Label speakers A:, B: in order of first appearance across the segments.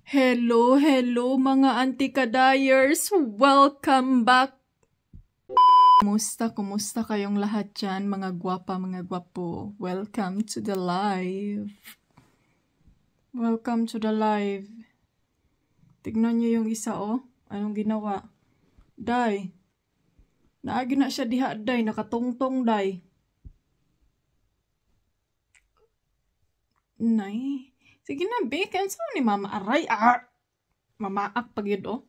A: Hello, hello mga antikadayers! Welcome back! Kumusta kayong lahat dyan, mga gwapa, mga gwapo? Welcome to the live. Welcome to the live. Tignan nyo yung isa, oh. Anong ginawa? Day. Naagi na siya diha, day. Nakatungtong, day. Nay. Sige na, bacon. Saan ni mama aray? Mamaak pag yun, oh.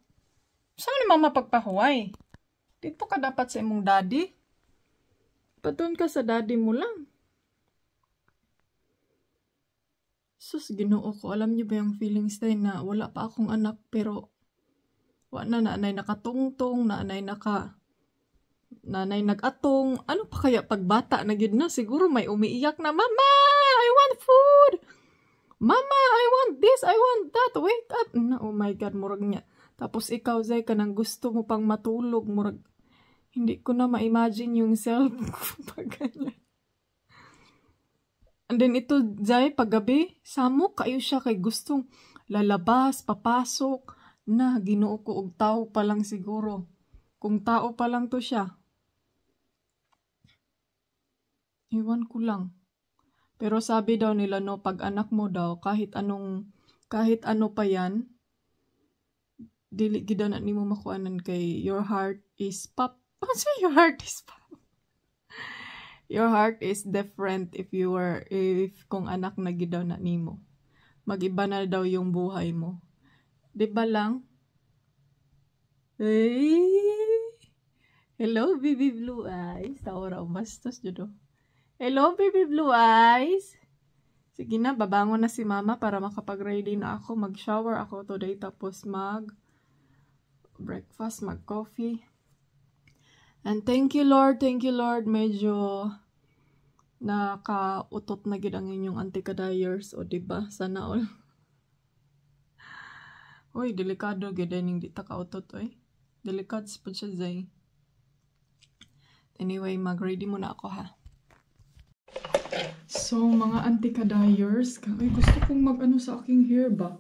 A: Saan ni mama pagpahuway? Dito ka dapat sa imong daddy. Patun ka sa daddy mo lang. Sus, Ginoo ko. Alam niyo ba yung feelings tayo na wala pa akong anak pero wala na, nanay nakatungtong, nanay nagatong. Ano pa kaya pagbata na yun na? Siguro may umiiyak na, Mama, I want food! Mama, I want this, I want that. Wake up. Na, oh my God, murag niya. Tapos ikaw, Zay, ka nang gusto mo pang matulog. Murag, hindi ko na ma-imagine yung self ko pag ganyan. And then ito, Zay, paggabi, samok, kayo siya kay gustong lalabas, papasok. Na, Ginoo ko, og tao pa lang siguro. Kung tao pa lang to siya. Iwan ko lang. Pero sabi daw nila, no, pag anak mo daw, kahit ano pa yan, dili gid na nimo makuanan kay your heart is pop. Ano say your heart is pop? Your heart is different if kung anak na gid daw na nimo. Mag-iba na daw yung buhay mo. 'Di ba lang? Hey! Hello, baby blue eyes. Taora bastos judo. Hello, baby blue eyes. Sige na, babangon na si mama para makapag-ready na ako. Mag-shower ako today tapos mag-breakfast, mag-coffee. And thank you Lord. Medyo nakautot na gid ang inyong antikadayers. O diba? Sana all. Uy, delikado gid ning di ta kautot, oy. Delikado po siya, Zay. Anyway, mag-ready muna ako, ha. So, mga antikadayers, gusto kong mag-ano sa aking hair ba?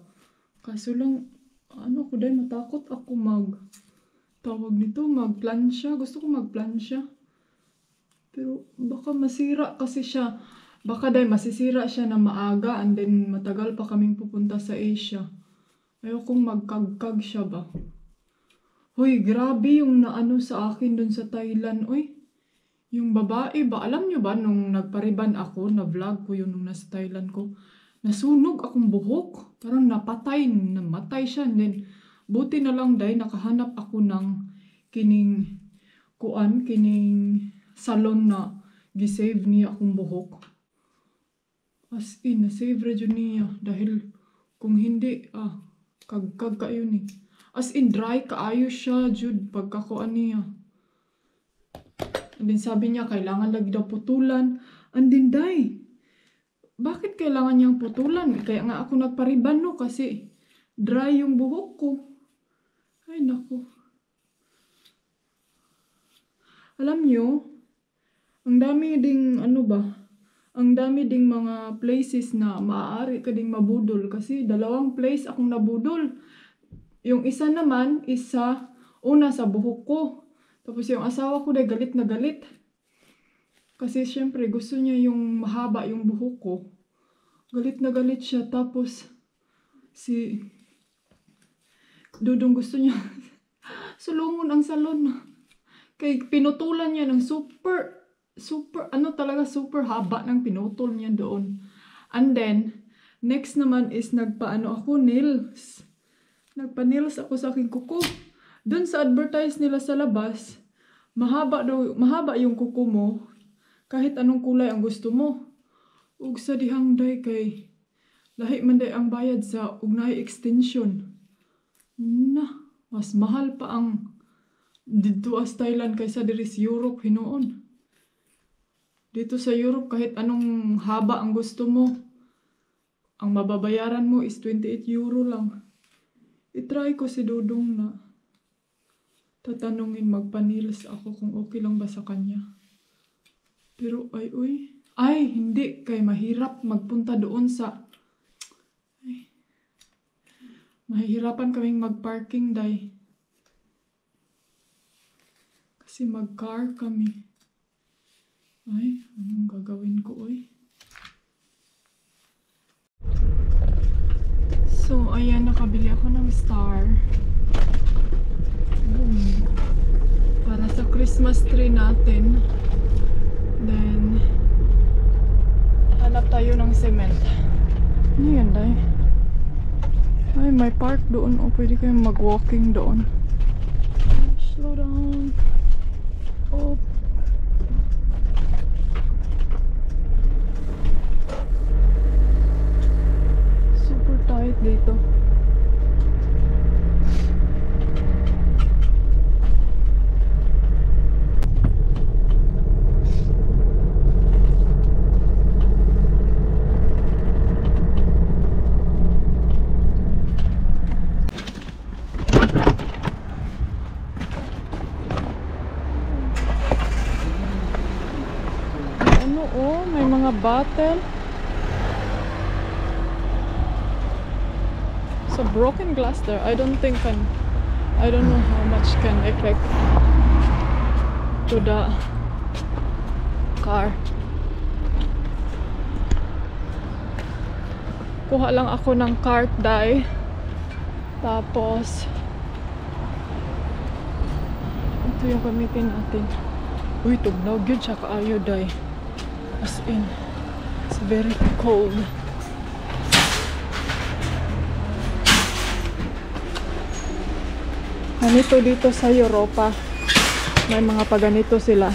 A: Kaso lang, ko dahil matakot ako mag-plansya. Gusto ko mag-plansya. Pero baka masira kasi siya. Baka dahil masisira siya na maaga and then matagal pa kaming pupunta sa Asia. Ayokong magkagkag siya ba? Hoy, grabe yung naano sa akin dun sa Thailand, oy. Yung babae ba, alam nyo ba, nung nagpariban ako, na-vlog ko yun nung nasa Thailand ko, nasunog akong buhok. Parang namatay siya. And then, buti na lang dahil nakahanap ako ng kining salon na gisave niya akong buhok. As in, nasave ra dyan niya. Dahil kung hindi, kagkag kayo ni. As in, dry kaayo siya, Jude, pagkakuan niya. And then sabi niya, kailangan lagi daw putulan. And then, bakit kailangan niyang putulan? Kaya nga ako nagpariban, no? Kasi dry yung buhok ko. Ay, naku. Alam niyo, ang dami ding, ang dami ding mga places na maaari ka ding mabudol. Kasi 2 place akong nabudol. Yung isa naman, una sa buhok ko. Tapos yung asawa ko dahil galit na galit. Kasi syempre gusto niya yung mahaba yung buhok ko. Galit na galit siya. Tapos si Dudong gusto niya sulungon ang salon. Kaya pinutulan niya ng super haba ng pinutol niya doon. And then, next naman is nails. Nagpa-nails ako sa aking kuko. Doon sa advertise nila sa labas, mahaba yung kuko mo, kahit anong kulay ang gusto mo. Ug sa dihang day kay, lahi man day ang bayad sa ugnay extension. Na, mas mahal pa ang dito as Thailand kaysa diri sa Europe hinoon. Dito sa Europe, kahit anong haba ang gusto mo, ang mababayaran mo is 28 euro lang. I-try ko si Dudong na tatanungin magpa-nails ako kung okay lang ba sa kanya. Pero hindi, kay mahirap magpunta doon sa Mahihirapan kaming mag-parking, day. Kasi mag-car kami. Ay, anong gagawin ko, oy? So, ayan, nakabili ako ng star. Boom. Para sa Christmas tree natin. Then, hanap tayo ng cement. Ano yan, day? Ay, may park doon. O, pwede kayong mag-walking doon. Slow down. Oh. Super tight dito. Oh, may mga bottle. So broken glass there. I don't know how much can affect to the car. Kuha lang ako ng cart dye. Tapos ito yung gamitin natin. Uy, tugnaw yun siya kaayo dye. As in, it's very cold. Ganito dito sa Europa. May mga paganito sila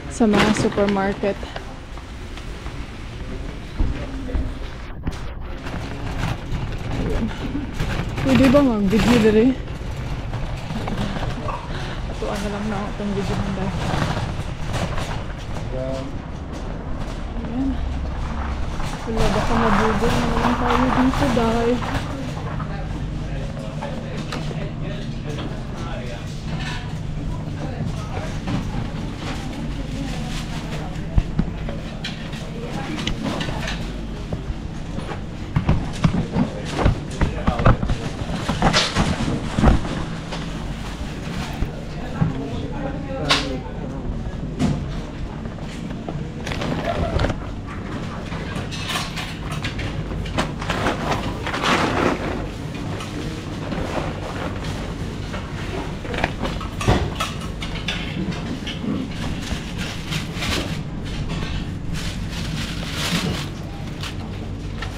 A: sa mga supermarket. Pwede ba mag-video diri? Ito ano lang na itong video handa. Ayan. Wala baka mabugol na naman tayo dito dahil.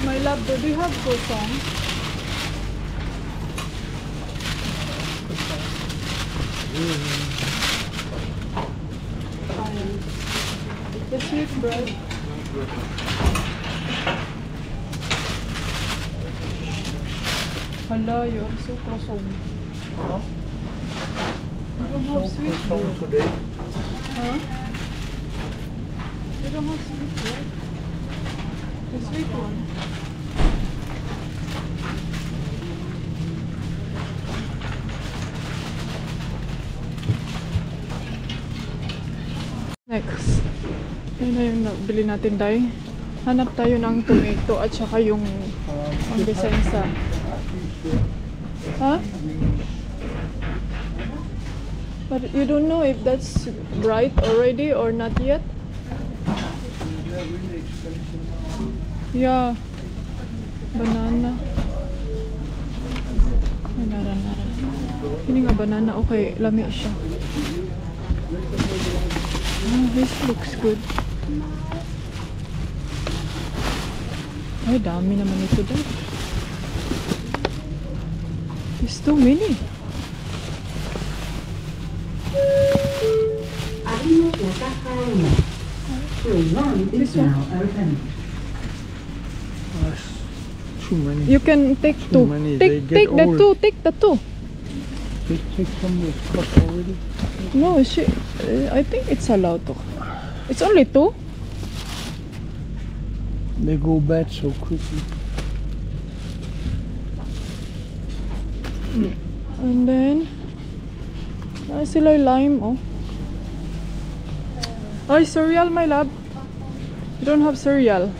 A: My love, do you have croissant? The sweet bread. Hala, you're so croissant.
B: Huh?
A: You don't have sweet bread.
B: Today.
A: Huh? You don't have sweet bread? The sweet one. Next. Yun na yung nabili natin dahil. Hanap tayo ng tomato at saka yung ang design sa. Huh? But you don't know if that's bright already or not yet? Yeah. Banana. Ay, nara. Hindi nga banana. Okay, lami siya. Oh, this looks good. Ay, dami naman ito daw. It's too many. This one.
B: Too many.
A: You can take
B: Too
A: two.
B: many.
A: Take
B: They get
A: the
B: old.
A: two. Take the two.
B: Take some of cut already.
A: No, I think it's allowed to. It's only two.
B: They go bad so quickly.
A: And then, sila lime, oh. Ay, cereal, my love. You don't have cereal.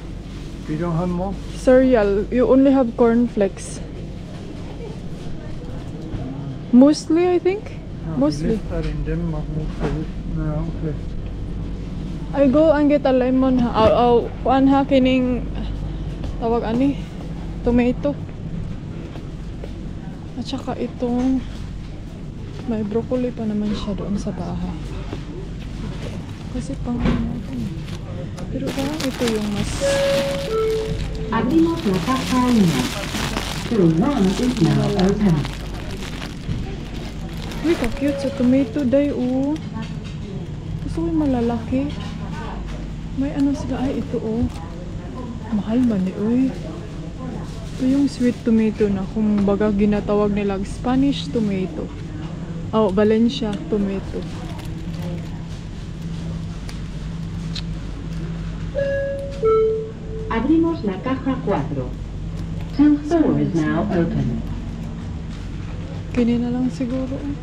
B: You don't have more?
A: Cereal. You only have cornflakes. Mostly, I think.
B: No,
A: Mostly.
B: we left that in Denmark most of it. No, okay.
A: I go and get a lemon ha. Kuan ha kining tawag ani tomato. At saka itong may broccoli pa naman siya doon sa bahay. Kasi pang pero parang ito yung mas
C: Abrimos la caja 1. Room 1 is now open.
A: uy, ka-cute sa tomato day, oh. Gusto ko yung malalaki. May ano sila, ay, ito, oh. Mahal ba ni, uy. Ito yung sweet tomato na, kung baga ginatawag nilang Spanish tomato. Oh, Valencia tomato.
C: Abrimos la caja 4. 10th door is now open.
A: Kini na lang siguro, eh.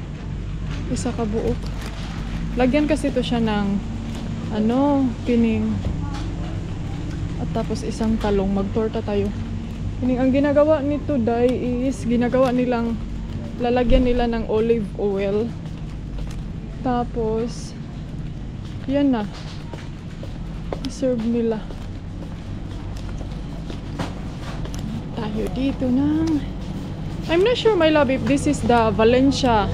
A: Isa ka buok. Lagyan kasi ito siya ng ano, pining at tapos isang talong. Magtorta tayo. Pining, ang ginagawa nito day is ginagawa nilang lalagyan nila ng olive oil. Tapos yan na. I-serve nila. Tayo dito ng I'm not sure, my love, if this is the Valencia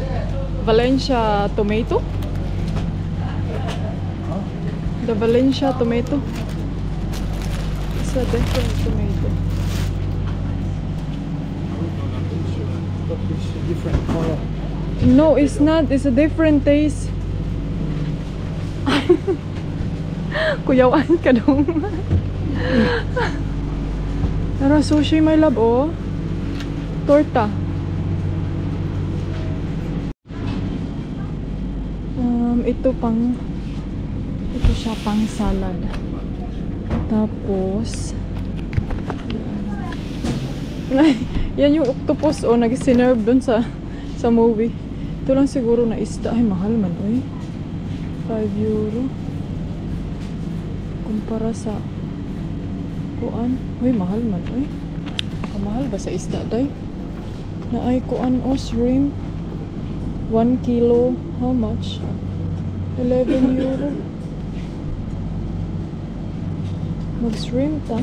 A: tomato.
B: Huh?
A: The Valencia tomato. It's a different tomato.
B: But it's a different color.
A: No, it's not. It's a different taste. Kuyawan ka dong. Pero sushi, my love, oh. Torta. Ito siya pang salad. Tapos yan yung octopus o nag-sinerve dun sa movie. Ito lang siguro na isda. Ay, mahal man, uy. 5 euro. Kumpara sa kuan. Uy, mahal man, uy. Mahal ba sa isda, day? Na ay kuan o shrimp. 1 kilo. How much? 11 euro. Mag-shrimp ta.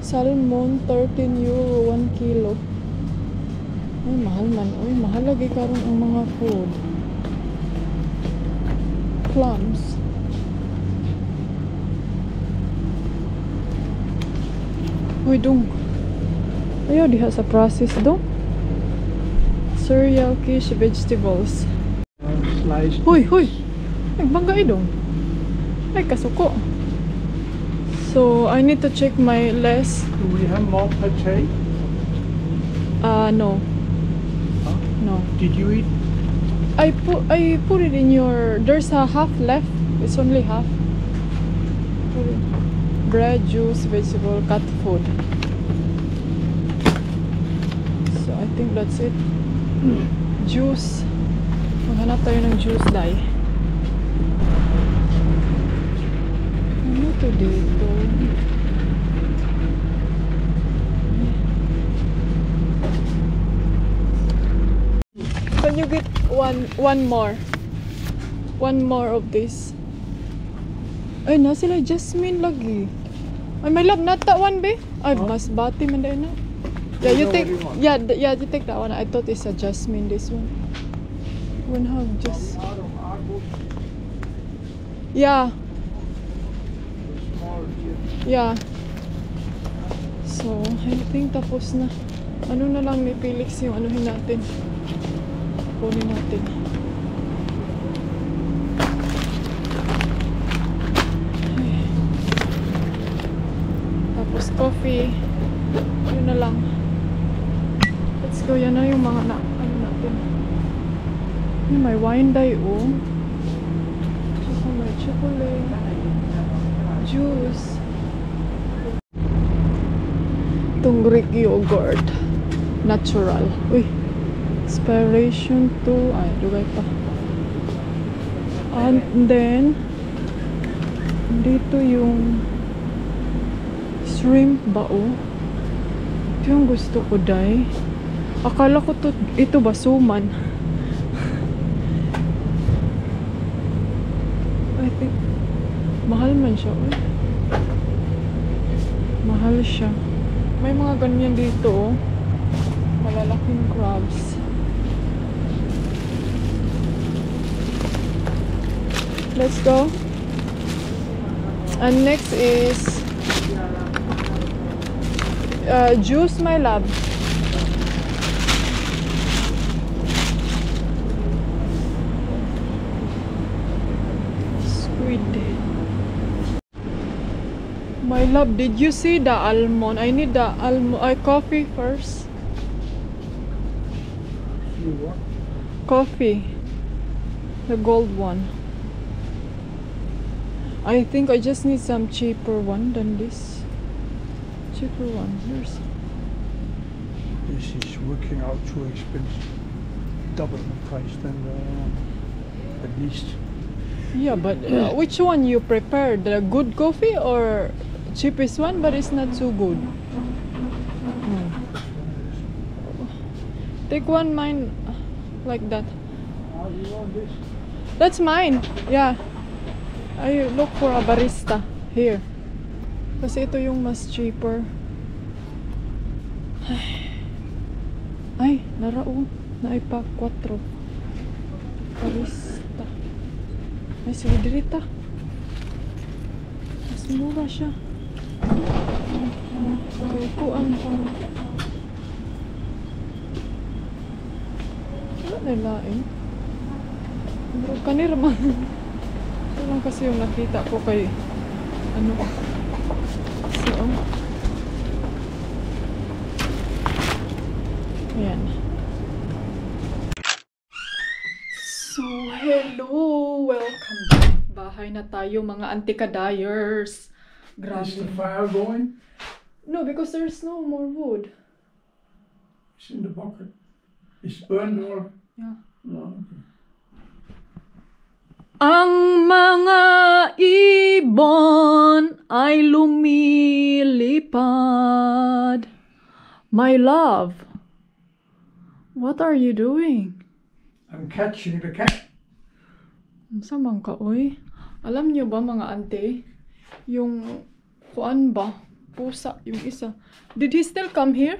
A: Salmon, 13 euro, 1 kilo. Ay, mahal man. Uy, mahal lagi karon ang mga food. Clams. Uy, dong. Ayaw diha sa process, dong. Cereal, quiche, vegetables.
B: Sliced.
A: Huy, huy. Nagbangga dong. Ay, kasuko. So, I need to check my list.
B: Do we have more pate?
A: No.
B: Huh?
A: No.
B: Did you eat?
A: I put it in your. There's a half left. It's only half. Put it. Bread, juice, vegetable, cat food. So I think that's it. Juice. Maghanap tayo ng juice, dai. Ano to dito? Can you get one more? One more of this. Ay, na sila jasmine lagi. Ay, my love, not that one, be? Ay, mas bati man dahil na. Yeah, you take, yeah, you take that one. I thought it's a jasmine, this one. One have just. Yeah. Yeah. So, I think tapos na. Ano na lang ni Felix yung anuhin natin. Kunin natin. Tapos coffee. Yun na lang. Let's go. Yan na yung mga ano natin. Yung may wine dye, oh. Tsaka may chocolate. Juice. Itong Greek yogurt. Natural. Uy. Expiration 2. Ay, dugay pa. And then, dito yung shrimp ba, oh. Ito yung gusto ko, day. Akala ko to, ito ba suman? I think mahal man siya. Mahal siya. May mga ganyan dito, oh. Malalaking crabs. Let's go. And next is juice, my love. Squid. My love, did you see the almond? I need the almond. Coffee first.
B: You what?
A: Coffee. The gold one. I think I just need some cheaper one than this. Cheaper one. Here's.
B: This is working out too expensive. Double the price than at least.
A: Yeah, but which one you prefer? The good coffee or cheapest one, but it's not so good? Take one mine like that.
B: You want this?
A: That's mine. Yeah. I look for a barista here. Kasi ito yung mas cheaper. Ay, narao. Naipa 4. Barista. Ay, sige, dirita. Mas mura siya. Okay, kuan pa. Wala na lain. Pero kanir man. Ito lang kasi yung nakita ko kay ano. So, ayan. So, hello! Welcome back. Bahay na tayo mga antikadayers.
B: Is the
A: Grabe.
B: fire going?
A: No, because there's no more wood.
B: It's in the bucket. It's burned or?
A: Yeah.
B: No. Okay.
A: Ang mga ibon ay lumilipad. My love, what are you doing?
B: I'm catching the cat.
A: Ang samang ka, oy. Alam niyo ba mga ante, yung kuan ba? Pusa, yung isa. Did he still come here?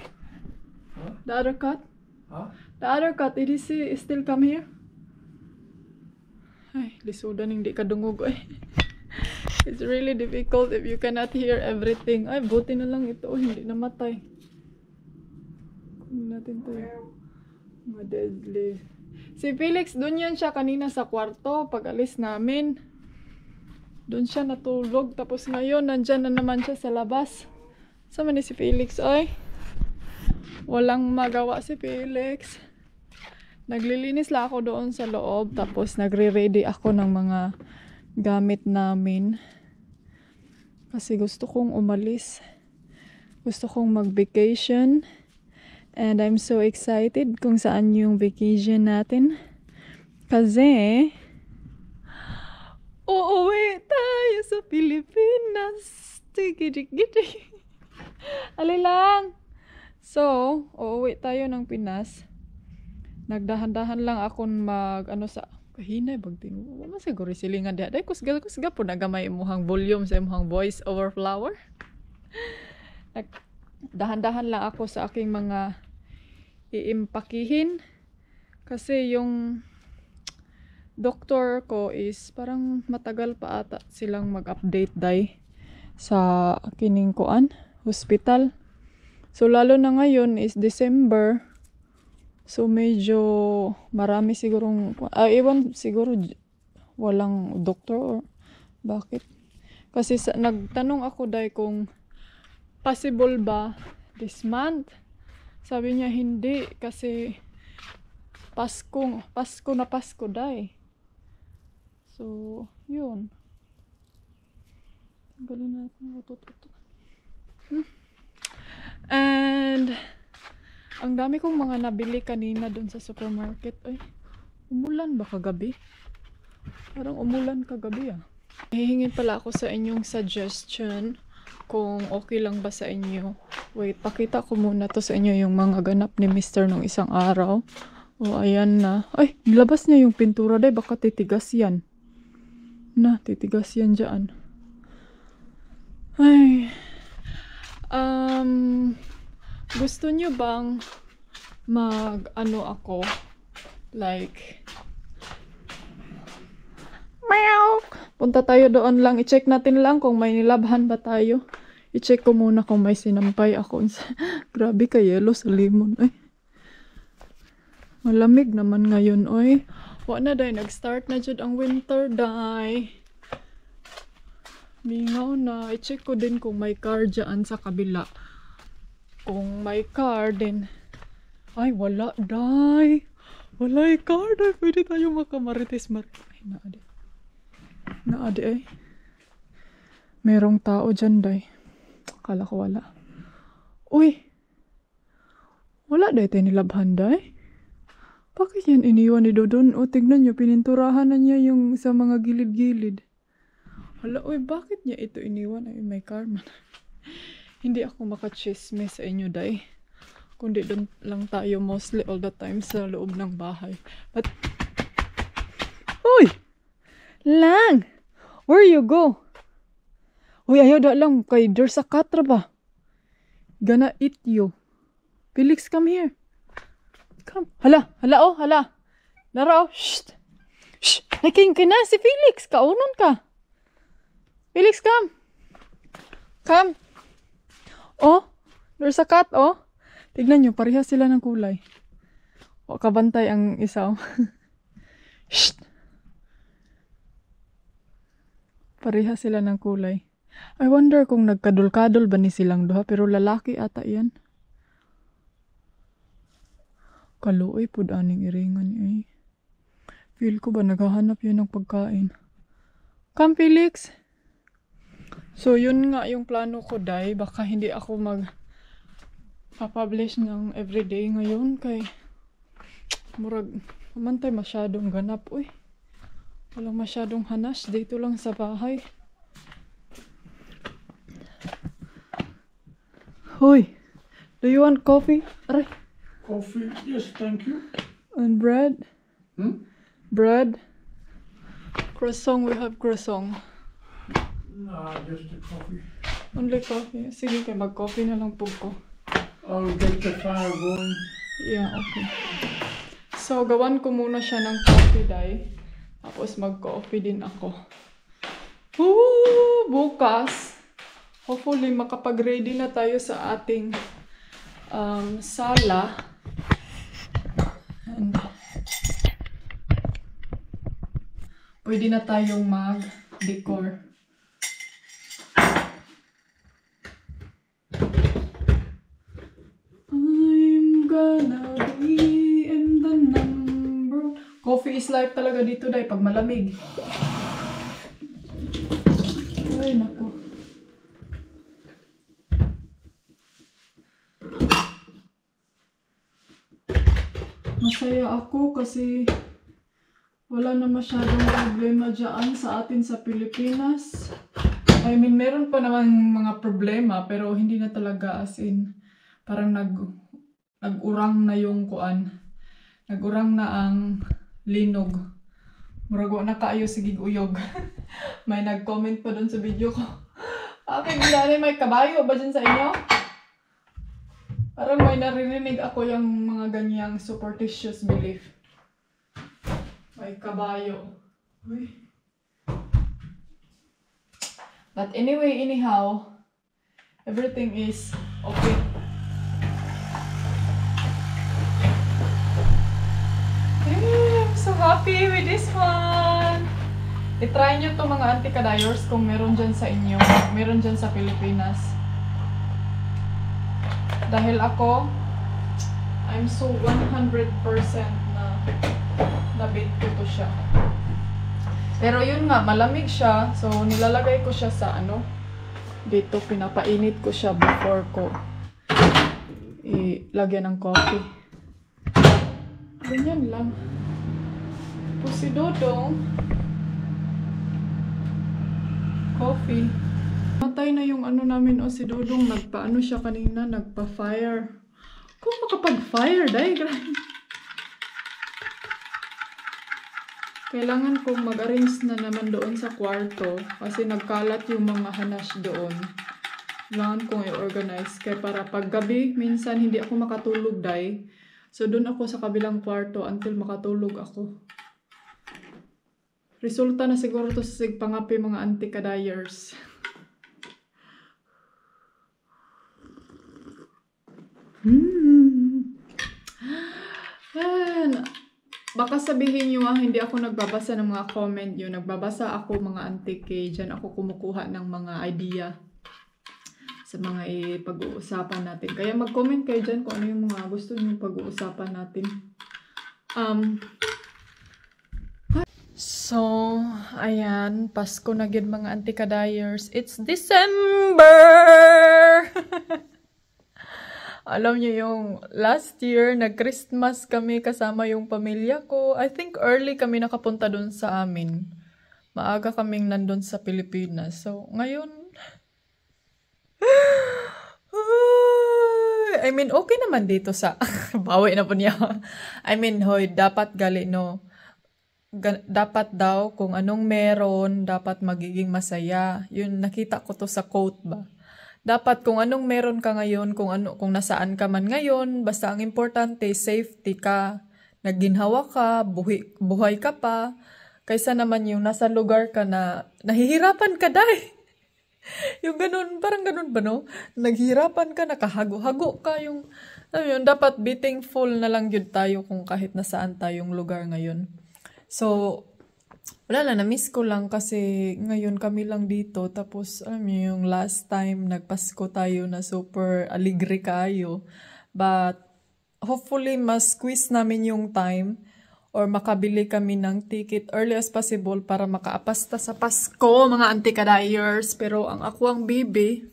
B: Huh?
A: The other cat?
B: Huh?
A: The other cat, did he still come here? Ay, lisudan hindi ka dungog, oy. It's really difficult if you cannot hear everything. Ay, buti na lang ito, hindi namatay. Kunin natin to yung mga deadly. Si Felix, doon yan siya kanina sa kwarto. Pag alis namin, doon siya natulog. Tapos ngayon, nandyan na naman siya sa labas. Sama ni si Felix, ay. Walang magawa si Felix. Naglilinis lang ako doon sa loob. Tapos nagre-ready ako ng mga gamit namin. Kasi gusto kong umalis. Gusto kong mag-vacation. And I'm so excited kung saan yung vacation natin. Kasi uuwi tayo sa Pilipinas. Tigidikidi. Ali lang. So, uuwi tayo ng Pinas. Nagdahan-dahan lang akong sa kahinay bagting. Wala siguro silingan diha. Dai kusga po nagamay imuhang volume sa imuhang voice over flower. Dahan-dahan lang ako sa aking mga iimpakihin kasi yung doktor ko is parang matagal pa ata silang mag-update dai sa kining kuan hospital. So lalo na ngayon is December. So medyo marami sigurong iwan siguro walang doktor or bakit. Kasi nagtanong ako dai kung possible ba this month. Sabi niya hindi kasi Pasko na Pasko dai. So, yun. Tanggalin natin ito. And ang dami kong mga nabili kanina dun sa supermarket. Ay, umulan ba kagabi? Parang umulan kagabi ah. Hihingin pala ako sa inyong suggestion kung okay lang ba sa inyo Wait, pakita ko muna to sa inyo yung mga ganap ni Mr. nung isang araw. O, ayan na. Ay, nilabas niya yung pintura day. Baka titigas yan. Na, titigas yan dyan. Ay. Gusto niyo bang mag-ano ako? Like, meow! Punta tayo doon lang. I-check natin lang kung may nilabhan ba tayo. I-check ko muna kung may sinampay ako. Grabe ka yelo sa limon. Ay. Malamig naman ngayon, oy. Wa na day, nag-start na jud ang winter, day. Mingaw na. I-check ko din kung may car dyan sa kabila. Kung may car, din. Ay, wala, day. Wala yung car, day. Pwede tayo makamarites. Ay, naadi. Naadi, ay. Merong tao dyan, day. Akala ko wala. Uy! Wala day tayo nilabhan, day. Bakit yan iniwan ni Dodon? O, tignan nyo, pininturahan na niya yung sa mga gilid-gilid. Hala, uy, bakit niya ito iniwan? Ay, may karma. Hindi ako makachismis sa inyo, day. Kundi doon lang tayo mostly all the time sa loob ng bahay. But, uy! Lang! Where you go? Uy, ayaw da lang. Kay there's a katra ba? Gonna eat you. Felix, come here. Come. Hala, oh, hala. Nara, oh. Shh. Shh. Naking ka na si Felix. Kaunon ka. Felix, come. Come. Oh, there's a cat, oh. Tignan nyo, parehas sila ng kulay. O, kabantay ang isa, oh. Shh. Parehas sila ng kulay. I wonder kung nagkadul-kadul ba ni silang duha, pero lalaki ata yan. Kaluoy po aning iringan eh. Feel ko ba naghahanap yun ng pagkain. Come, Felix! So, yun nga yung plano ko, day. Baka hindi ako mag-publish ng everyday ngayon kay murag, mamantay masyadong ganap, uy. Walang masyadong hanas dito lang sa bahay. Hoy, do you want coffee? Aray.
B: Coffee? Yes, thank you.
A: And bread? Bread? Croissant, we have croissant.
B: Nah, just the coffee.
A: Only coffee? Sige, kay mag-coffee na lang po ko.
B: I'll get the fire going.
A: Yeah, okay. So, gawan ko muna siya ng coffee, day. Tapos mag-coffee din ako. Woo! Bukas, hopefully makapag-ready na tayo sa ating sala. And pwede na tayong mag-decor. I'm gonna be in the number. Coffee is life talaga dito, day, pag malamig. Ay, naku. Masaya ako kasi wala na masyadong problema dyan sa atin sa Pilipinas. I mean, meron pa naman mga problema pero hindi na talaga as in parang nag-urang na yung kuan. Nag-urang na ang linog. Murago na kaayo sigig uyog. May nag-comment pa doon sa video ko. Aking gilani, may kabayo ba dyan sa inyo? Parang may naririnig ako yung mga ganyang superstitious belief. May kabayo. Uy. But anyway, anyhow, everything is okay. I'm so happy with this one. I-try nyo to mga anti-kadayors kung meron dyan sa inyo. Meron dyan sa Pilipinas. Dahil ako, I'm so 100% na nabit ko to siya. Pero yun nga, malamig siya. So, nilalagay ko siya sa dito, pinapainit ko siya before ko ilagyan ng coffee. Ganyan lang. Po si Dodong, coffee. Matay na yung ano namin o si Dudong. Nagpa-ano siya kanina, nagpa-fire. Kung makapag-fire, dahil grabe. Kailangan kong mag-arrange na naman doon sa kwarto kasi nagkalat yung mga hanash doon. Kailangan kong i-organize kaya para pag gabi, minsan hindi ako makatulog dahil. So doon ako sa kabilang kwarto until makatulog ako. Resulta na siguro to sa sigpangapi mga anti-kadayers. Baka sabihin nyo hindi ako nagbabasa ng mga comment nyo. Nagbabasa ako mga anti-K. Diyan ako kumukuha ng mga idea sa mga pag-uusapan natin. Kaya mag-comment kayo dyan kung ano yung mga gusto nyo pag-uusapan natin. So, ayan. Pasko na gid mga anti-kadayers. It's December! Alam niyo yung last year, nag-Christmas kami kasama yung pamilya ko. I think early kami nakapunta dun sa amin. Maaga kaming nandun sa Pilipinas. So, ngayon... I mean, okay naman dito sa... Bawi na po niya. I mean, hoy, dapat gali, no? Dapat daw, kung anong meron, dapat magiging masaya. Yun, nakita ko to sa quote ba? Dapat kung anong meron ka ngayon, kung nasaan ka man ngayon, basta ang importante, safety ka, nagginhawa ka, buhay ka pa, kaysa naman yung nasa lugar ka na nahihirapan ka dahil. Yung ganun, parang ganun ba no? Naghihirapan ka, nakahago-hago ka, yung dapat be thankful na lang yun tayo kung kahit nasaan tayong lugar ngayon. So, wala lang, na-miss ko lang kasi ngayon kami lang dito. Tapos, alam niyo, yung last time, nagpasko tayo na super aligre kayo. But, hopefully, mas squeeze namin yung time or makabili kami ng ticket early as possible para makaapasta sa Pasko, mga anti-kadayers. Pero, ang ako ang baby,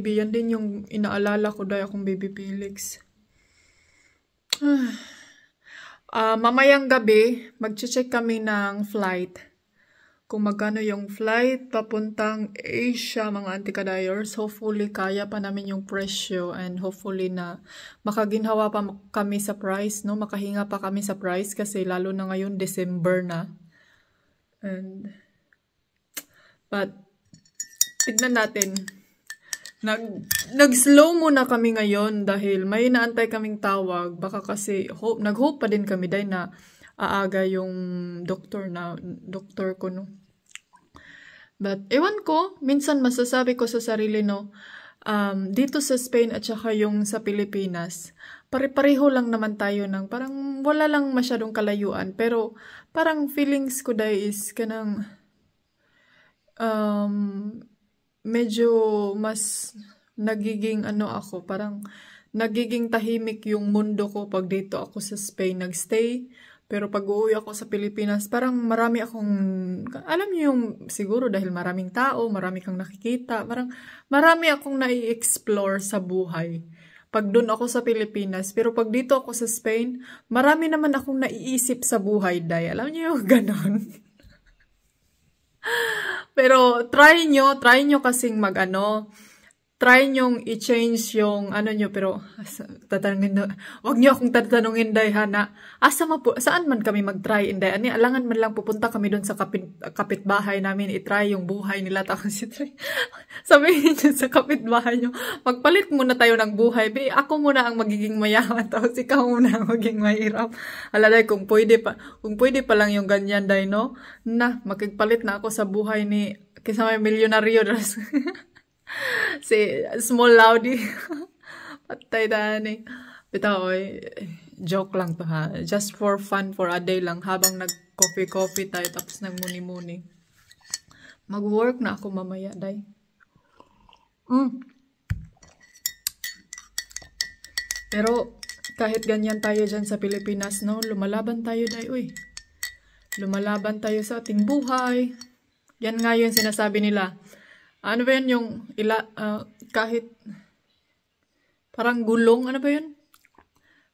A: yan din yung inaalala ko dahil akong baby Felix. Mamayang gabi, mag-check kami ng flight. Kung magkano yung flight papuntang Asia, mga anti-kadayers. Hopefully, kaya pa namin yung presyo and hopefully na makaginhawa pa kami sa price, no? Makahinga pa kami sa price kasi lalo na ngayon, December na. But, tignan natin. Nag-slow muna kami ngayon dahil may naantay kaming tawag. Baka kasi nag-hope pa din kami dahil na aaga yung doktor ko, no. But ewan ko, minsan masasabi ko sa sarili, no, dito sa Spain at saka yung sa Pilipinas, pare-pareho lang naman tayo ng parang wala lang masyadong kalayuan. Pero parang feelings ko dahil is kanang medyo mas nagiging ako, parang nagiging tahimik yung mundo ko pag dito ako sa Spain nagstay. Pero pag uuwi ako sa Pilipinas, parang marami akong, alam niyo yung siguro dahil maraming tao, marami kang nakikita, parang marami akong nai-explore sa buhay. Pag doon ako sa Pilipinas, pero pag dito ako sa Spain, marami naman akong naiisip sa buhay dahil, alam niyo yung ganon. Pero try nyo kasing try nyong i-change yung nyo, pero wag nyo akong tatanungin dahil hana, saan man kami mag-try inday, alangan man lang pupunta kami doon sa kapitbahay namin, i-try yung buhay nila, tapos sabihin nyo sa kapitbahay nyo, magpalit muna tayo ng buhay, ako muna ang magiging mayaman, tapos ikaw muna ang magiging mahirap. Aladay, kung pwede pa lang yung ganyan dahil, no, makigpalit na ako sa buhay ni kisa may milyonaryo si Small Loudie. Patay dani. Bitaw, joke lang to ha. Just for fun, for a day lang. Habang nag-coffee tayo, tapos nagmuni-muni. Mag-work na ako mamaya, day. Pero, kahit ganyan tayo dyan sa Pilipinas, no? Lumalaban tayo, day, uy. Lumalaban tayo sa ating buhay. Yan nga yung sinasabi nila. Ano ba yun yung kahit parang gulong, ano ba yun?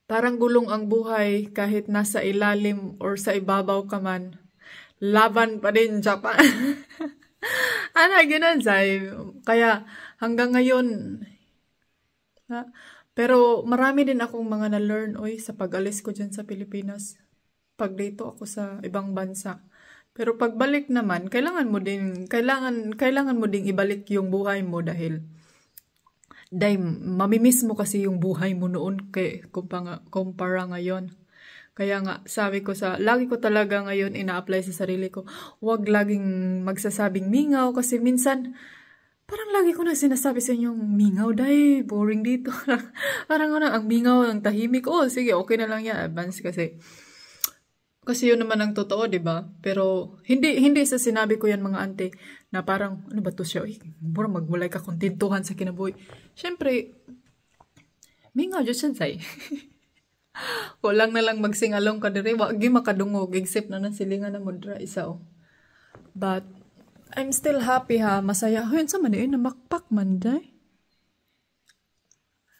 A: Parang gulong ang buhay kahit nasa ilalim or sa ibabaw ka man. Laban pa din, Japan. Ano, ganun, Zay. Kaya, hanggang ngayon, ha? Pero marami din akong mga na-learn, sa pag-alis ko dyan sa Pilipinas. Pag dito ako sa ibang bansa. Pero pagbalik naman, kailangan mo ding ibalik yung buhay mo dahil mamimiss mo kasi yung buhay mo noon kumpara ngayon. Kaya nga, lagi ko talaga ngayon ina-apply sa sarili ko, huwag laging magsasabing mingaw kasi minsan, parang lagi ko na sinasabi sa inyo, mingaw dahil, boring dito. Parang ang mingaw, ang tahimik, sige, okay na lang yan, advance kasi yun naman ang totoo, diba? Pero, hindi sa sinabi ko yan mga ante, na parang, ano ba to siya? Parang magmulay ka kontintuhan sa kinabuhi. Siyempre, mingaw dyan siya, Zay. Kulang na lang magsingalong ka diri, wag gi makadungog, except na nasilingan na mudra isa. But, I'm still happy ha, masaya. Yun sa man namakpak man, Day.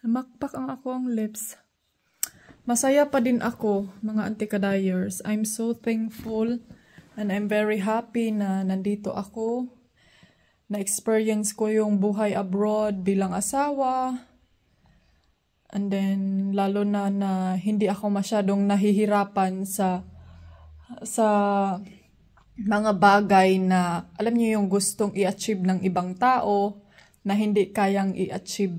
A: Namakpak ang akong lips. Masaya pa din ako, mga anti-kadayers. I'm so thankful and I'm very happy na nandito ako. Na-experience ko yung buhay abroad bilang asawa. And then, lalo na hindi ako masyadong nahihirapan sa mga bagay na, alam niyo yung gustong i-achieve ng ibang tao na hindi kayang i-achieve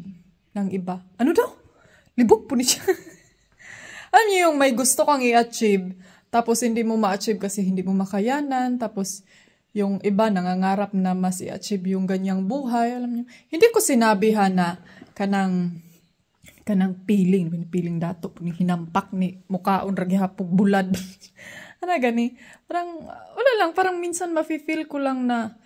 A: ng iba. Ano daw? Libog po niya. Alam niyo yung may gusto kang i-achieve, tapos hindi mo ma-achieve kasi hindi mo makayanan, tapos yung iba nangangarap na mas i-achieve yung ganyang buhay. Alam niyo, hindi ko sinabi na kanang piling dato, hinampak ni mukaon ragyahapog bulad. Ano gani? Parang, wala lang, parang minsan mafe-feel ko lang na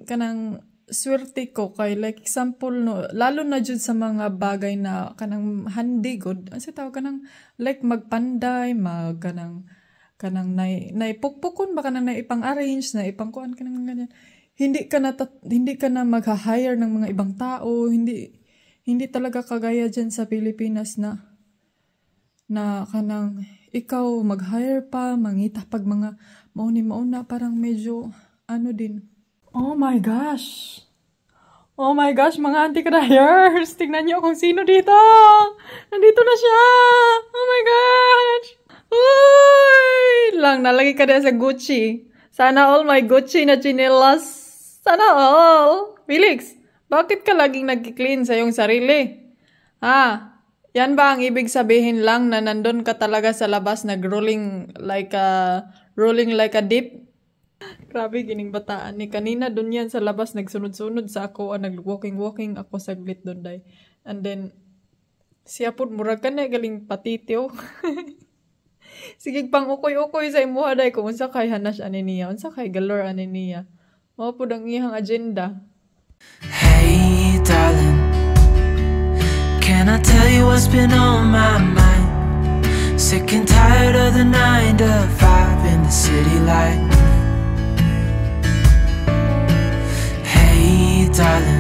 A: kanang swerte ko kay like example no, lalo na jud sa mga bagay na kanang handi god. Ano tawag kanang like magpanday, kanang naipukpukon ba kanang naipang-arrange, na ipangkuan kanang ganyan. Hindi ka na mag-hire ng mga ibang tao, hindi talaga kagaya dyan sa Pilipinas na kanang ikaw mag-hire pa, mangita pag mga mauna, parang medyo din. Oh my gosh, mga anti-kadayers, tignan niyo kung sino dito. Nandito na siya. Oh my gosh. Uy! Nalagay ka na sa Gucci. Sana all my Gucci na chinelas. Sana all. Felix, bakit ka laging nag-clean sa iyong sarili? Yan ba ang ibig sabihin lang na nandun ka talaga sa labas nag-rolling like a dip? Grabe, gining bataan ni. Kanina dun yan sa labas nagsunod-sunod sa ako, nag-walking ako saglit dun day. And then, siya po, murag ka na galing patitiyo. Sige pang ukoy-ukoy sa imuha day kung unsa kay hanas ani niya, unsa kay galore ani niya. Mao pud ang iyang agenda.
D: Hey darling, can I tell you what's been on my mind? Sick and tired of the 9 to 5 in the city life. Hey darling,